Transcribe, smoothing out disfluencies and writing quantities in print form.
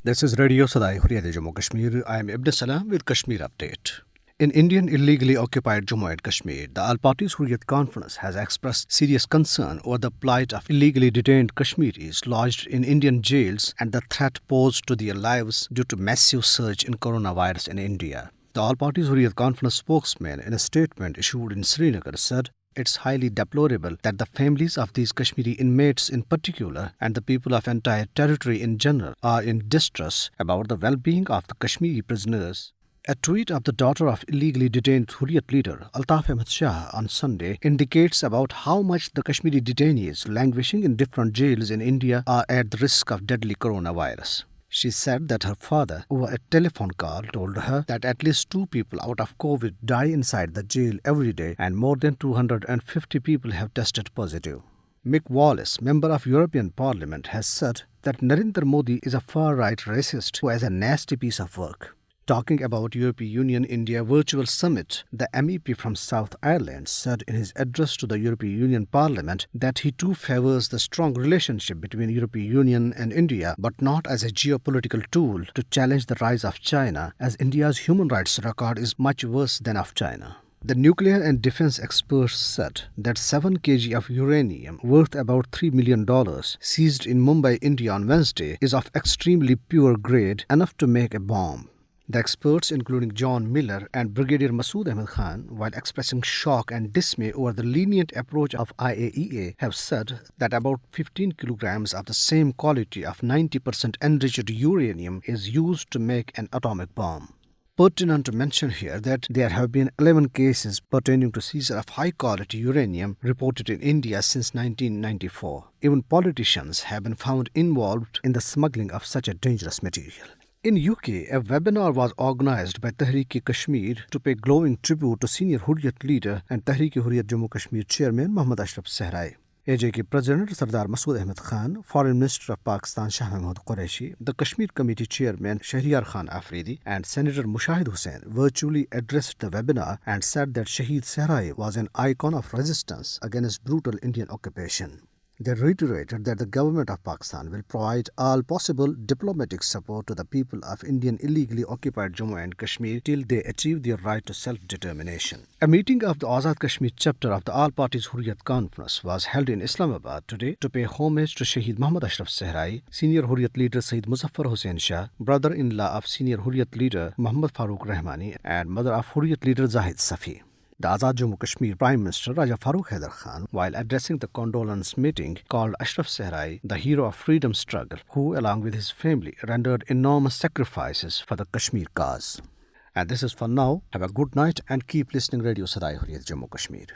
This is Radio Sadaye Hurriyet Jammu Kashmir. I am Ibn Salam with Kashmir Update. In Indian illegally occupied Jammu and Kashmir, the All Parties Hurriyat Conference has expressed serious concern over the plight of illegally detained Kashmiris lodged in Indian jails and the threat posed to their lives due to massive surge in coronavirus in India. The All Parties Hurriyat Conference spokesman, in a statement issued in Srinagar, said it's highly deplorable that the families of these Kashmiri inmates in particular and the people of entire territory in general are in distress about the well-being of the Kashmiri prisoners. A tweet of the daughter of illegally detained Hurriyat leader Altaf Ahmed Shah on Sunday indicates about how much the Kashmiri detainees languishing in different jails in India are at the risk of deadly coronavirus. She said that her father, over a telephone call, told her that at least 2 people out of COVID die inside the jail every day and more than 250 people have tested positive. Mick Wallace, member of European Parliament, has said that Narendra Modi is a far-right racist who has a nasty piece of work. Talking about European Union-India virtual summit, the MEP from South Ireland said in his address to the European Union Parliament that he too favours the strong relationship between European Union and India, but not as a geopolitical tool to challenge the rise of China, as India's human rights record is much worse than of China. The nuclear and defense experts said that 7 kg of uranium worth about $3 million seized in Mumbai, India on Wednesday is of extremely pure grade, enough to make a bomb. The experts, including John Miller and Brigadier Masood Ahmed Khan, while expressing shock and dismay over the lenient approach of IAEA, have said that about 15 kilograms of the same quality of 90% enriched uranium is used to make an atomic bomb. Pertinent to mention here that there have been 11 cases pertaining to seizure of high-quality uranium reported in India since 1994. Even politicians have been found involved in the smuggling of such a dangerous material. In UK, a webinar was organised by Tehreek-e-Kashmir to pay glowing tribute to senior Hurriyat leader and Tehreek-e-Hurriyet Jammu Kashmir chairman Mohammad Ashraf Sadaye. AJK President Sardar Masood Ahmed Khan, Foreign Minister of Pakistan Shah Mahmood Qureshi, the Kashmir Committee Chairman Shahryar Khan Afridi and Senator Mushahid Hussain virtually addressed the webinar and said that Shahid Sadaye was an icon of resistance against brutal Indian occupation. They reiterated that the government of Pakistan will provide all possible diplomatic support to the people of Indian illegally occupied Jammu and Kashmir till they achieve their right to self-determination. A meeting of the Azad Kashmir chapter of the All Parties Hurriyat Conference was held in Islamabad today to pay homage to Shahid Mohammad Ashraf Sadaye, senior Hurriyat leader Sayyid Muzaffar Hussain Shah, brother-in-law of senior Hurriyat leader Muhammad Farooq Rahmani and mother of Hurriyat leader Zahid Safi. The Azad Jammu Kashmir Prime Minister Raja Farooq Haider Khan, while addressing the condolence meeting, called Ashraf Sadaye the hero of freedom struggle, who, along with his family, rendered enormous sacrifices for the Kashmir cause. And this is for now. Have a good night and keep listening Radio Sadaye Hurriyet Jammu Kashmir.